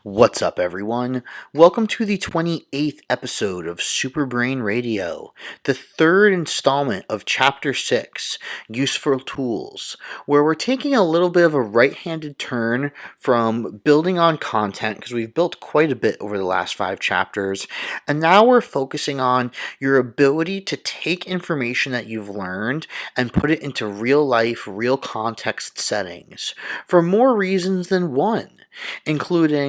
What's up, everyone? Welcome to the 28th episode of Super Brain Radio, the third installment of Chapter 6, Useful Tools, where we're taking a little bit of a right-handed turn from building on content, because we've built quite a bit over the last 5 chapters, and now we're focusing on your ability to take information that you've learned and put it into real-life, real context settings, for more reasons than one, including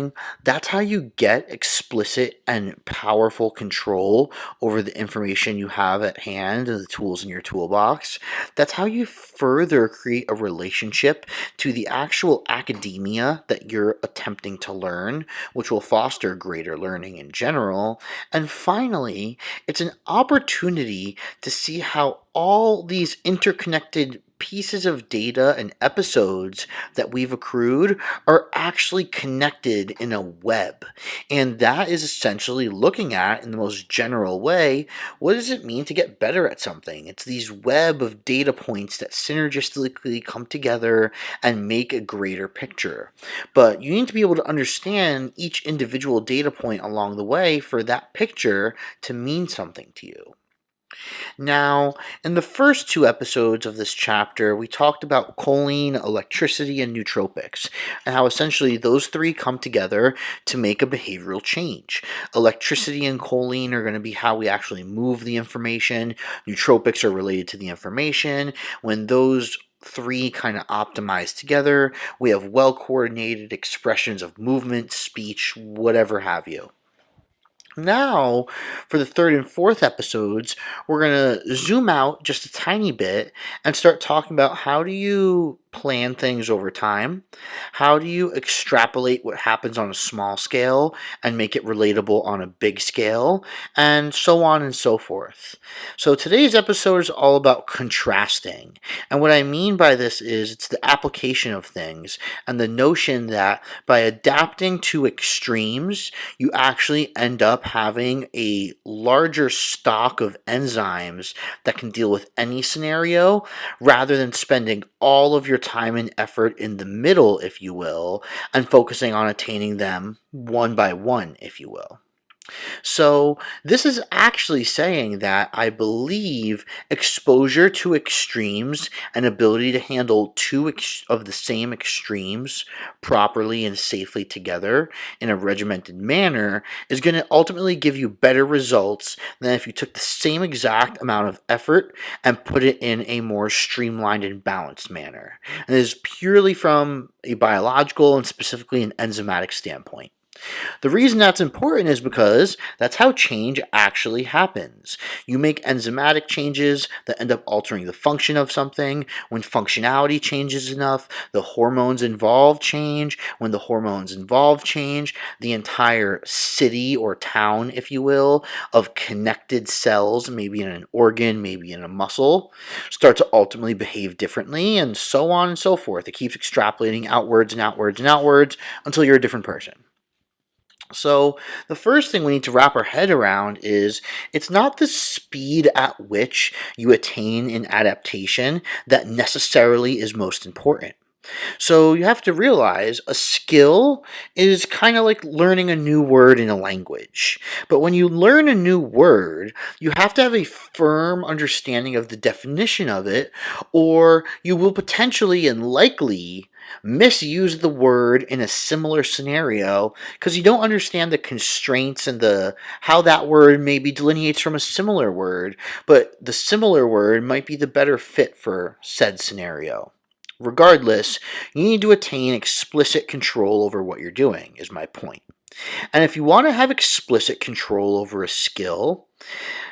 that's how you get explicit and powerful control over the information you have at hand and the tools in your toolbox. That's how you further create a relationship to the actual academia that you're attempting to learn, which will foster greater learning in general. And finally, it's an opportunity to see how all these interconnected pieces of data and episodes that we've accrued are actually connected in a web. And that is essentially looking at, in the most general way, what does it mean to get better at something? It's these web of data points that synergistically come together and make a greater picture. But you need to be able to understand each individual data point along the way for that picture to mean something to you. Now, in the first 2 episodes of this chapter, we talked about choline, electricity, and nootropics, and how essentially those three come together to make a behavioral change. Electricity and choline are going to be how we actually move the information. Nootropics are related to the information. When those three kind of optimize together, we have well-coordinated expressions of movement, speech, whatever have you. Now, for the third and fourth episodes, we're going to zoom out just a tiny bit and start talking about how do you plan things over time? How do you extrapolate what happens on a small scale and make it relatable on a big scale? And so on and so forth. So today's episode is all about contrasting. And what I mean by this is it's the application of things and the notion that by adapting to extremes, you actually end up having a larger stock of enzymes that can deal with any scenario rather than spending all of your time and effort in the middle, if you will, and focusing on attaining them one by one, if you will. So this is actually saying that I believe exposure to extremes and ability to handle two of the same extremes properly and safely together in a regimented manner is going to ultimately give you better results than if you took the same exact amount of effort and put it in a more streamlined and balanced manner. And this is purely from a biological and specifically an enzymatic standpoint. The reason that's important is because that's how change actually happens. You make enzymatic changes that end up altering the function of something. When functionality changes enough, the hormones involved change. When the hormones involved change, the entire city or town, if you will, of connected cells, maybe in an organ, maybe in a muscle, start to ultimately behave differently, and so on and so forth. It keeps extrapolating outwards and outwards and outwards until you're a different person. So the first thing we need to wrap our head around is it's not the speed at which you attain an adaptation that necessarily is most important. So you have to realize a skill is kind of like learning a new word in a language. But when you learn a new word, you have to have a firm understanding of the definition of it, or you will potentially and likely misuse the word in a similar scenario because you don't understand the constraints and the how that word maybe delineates from a similar word, but the similar word might be the better fit for said scenario. Regardless, you need to attain explicit control over what you're doing, is my point. And if you want to have explicit control over a skill,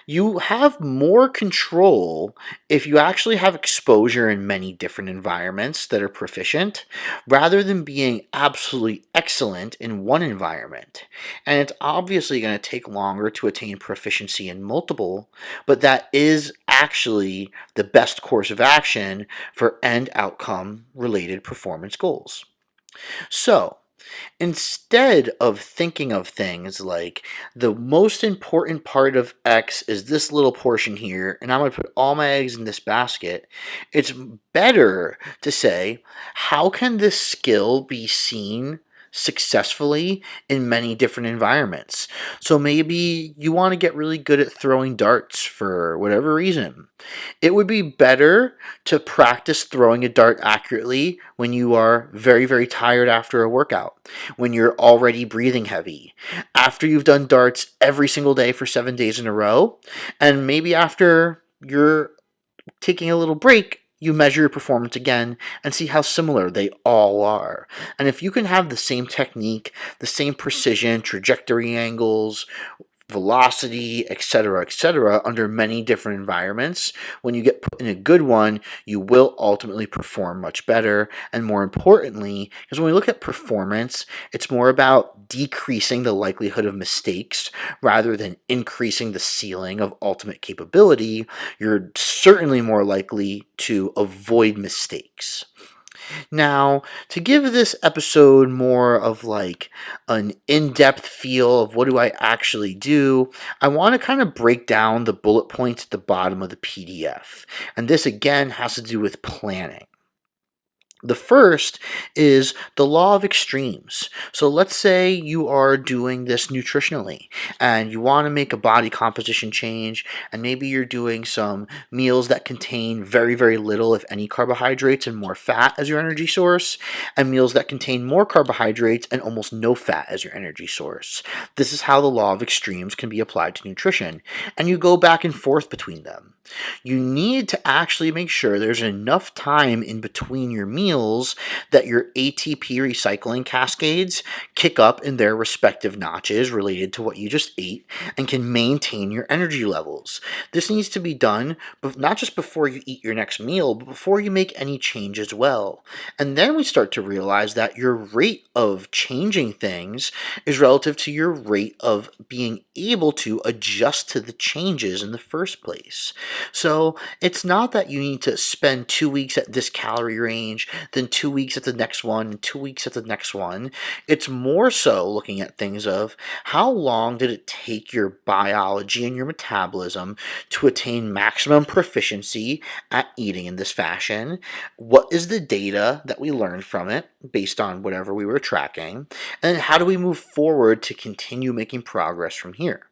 you have more control if you actually have exposure in many different environments that are proficient, rather than being absolutely excellent in one environment. And it's obviously going to take longer to attain proficiency in multiple, but that is actually the best course of action for end outcome related performance goals. So, instead of thinking of things like the most important part of X is this little portion here, and I'm going to put all my eggs in this basket, it's better to say, how can this skill be seen successfully in many different environments. So maybe you want to get really good at throwing darts for whatever reason. It would be better to practice throwing a dart accurately when you are very, very tired after a workout, when you're already breathing heavy, after you've done darts every single day for 7 days in a row, and maybe after you're taking a little break, you measure your performance again and see how similar they all are. And if you can have the same technique, the same precision, trajectory angles, velocity, etc., under many different environments, when you get put in a good one, you will ultimately perform much better. And more importantly, because when we look at performance, it's more about decreasing the likelihood of mistakes rather than increasing the ceiling of ultimate capability. You're certainly more likely to avoid mistakes. Now, to give this episode more of like an in-depth feel of what do I actually do, I want to kind of break down the bullet points at the bottom of the PDF. And this again has to do with planning. The first is the law of extremes. So let's say you are doing this nutritionally and you want to make a body composition change, and maybe you're doing some meals that contain very, very little, if any, carbohydrates and more fat as your energy source, and meals that contain more carbohydrates and almost no fat as your energy source. This is how the law of extremes can be applied to nutrition, and you go back and forth between them. You need to actually make sure there's enough time in between your meals that your ATP recycling cascades kick up in their respective notches related to what you just ate and can maintain your energy levels. This needs to be done not just before you eat your next meal, but before you make any change as well. And then we start to realize that your rate of changing things is relative to your rate of being able to adjust to the changes in the first place. So it's not that you need to spend 2 weeks at this calorie range, then 2 weeks at the next one, and 2 weeks at the next one. It's more so looking at things of how long did it take your biology and your metabolism to attain maximum proficiency at eating in this fashion? What is the data that we learned from it based on whatever we were tracking? And how do we move forward to continue making progress from here?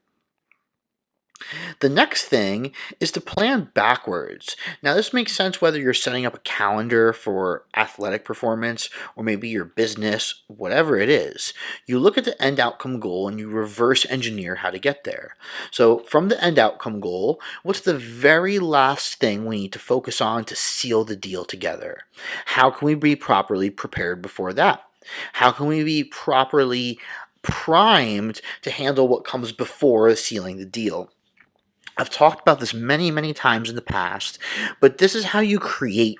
The next thing is to plan backwards. Now, this makes sense whether you're setting up a calendar for athletic performance or maybe your business, whatever it is. You look at the end outcome goal and you reverse engineer how to get there. So, from the end outcome goal, what's the very last thing we need to focus on to seal the deal together? How can we be properly prepared before that? How can we be properly primed to handle what comes before sealing the deal? I've talked about this many, many times in the past, but this is how you create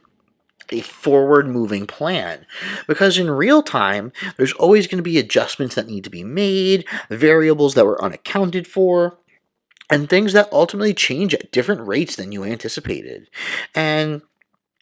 a forward-moving plan. Because in real time, there's always going to be adjustments that need to be made, variables that were unaccounted for, and things that ultimately change at different rates than you anticipated. And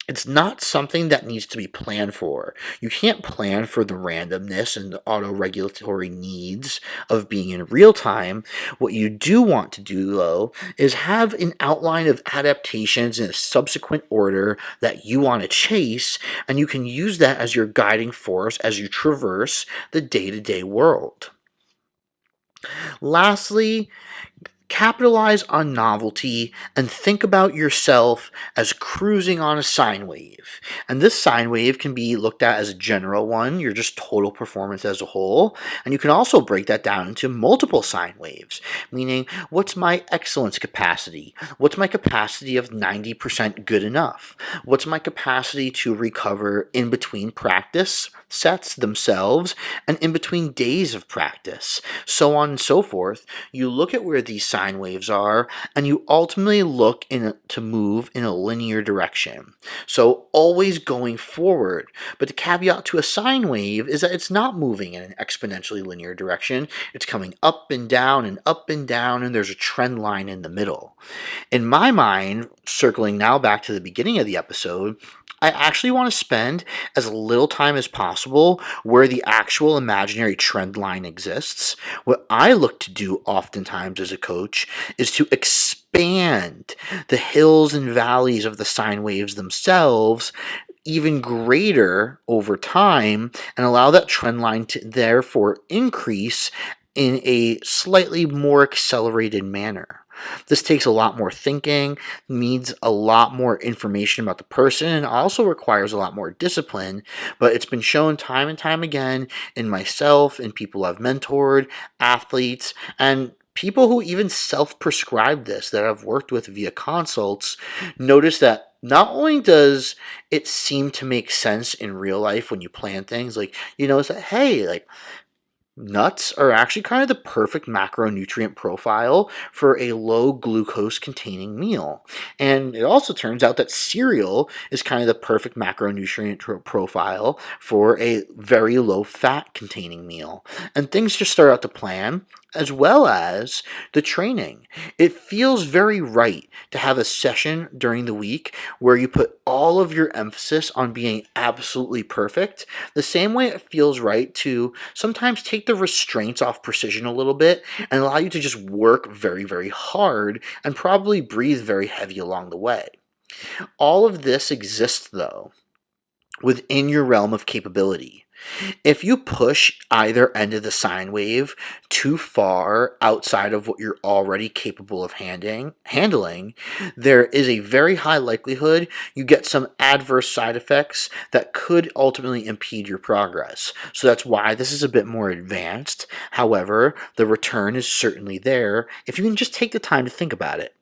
it's not something that needs to be planned for. You can't plan for the randomness and the auto-regulatory needs of being in real time. What you do want to do, though, is have an outline of adaptations in a subsequent order that you want to chase, and you can use that as your guiding force as you traverse the day-to-day world. Lastly, capitalize on novelty and think about yourself as cruising on a sine wave. And this sine wave can be looked at as a general one, your just total performance as a whole. And you can also break that down into multiple sine waves, meaning what's my excellence capacity? What's my capacity of 90% good enough? What's my capacity to recover in between practice sets themselves and in between days of practice? So on and so forth. You look at where these sine waves are, and you ultimately look to move in a linear direction. So always going forward. But the caveat to a sine wave is that it's not moving in an exponentially linear direction. It's coming up and down and up and down, and there's a trend line in the middle. In my mind, circling now back to the beginning of the episode, I actually want to spend as little time as possible where the actual imaginary trend line exists. What I look to do oftentimes as a coach is to expand the hills and valleys of the sine waves themselves even greater over time and allow that trend line to therefore increase in a slightly more accelerated manner. This takes a lot more thinking, needs a lot more information about the person, and also requires a lot more discipline. But it's been shown time and time again in myself and people I've mentored, athletes, and people who even self-prescribe this that I've worked with via consults notice that not only does it seem to make sense in real life when you plan things, like you notice that, hey, like nuts are actually kind of the perfect macronutrient profile for a low glucose containing meal. And it also turns out that cereal is kind of the perfect macronutrient profile for a very low fat containing meal. And things just start out to plan, as well as the training. It feels very right to have a session during the week where you put all of your emphasis on being absolutely perfect, the same way it feels right to sometimes take the restraints off precision a little bit and allow you to just work very, very hard and probably breathe very heavy along the way. All of this exists, though, within your realm of capability. If you push either end of the sine wave too far outside of what you're already capable of handling, there is a very high likelihood you get some adverse side effects that could ultimately impede your progress. So that's why this is a bit more advanced. However, the return is certainly there if you can just take the time to think about it.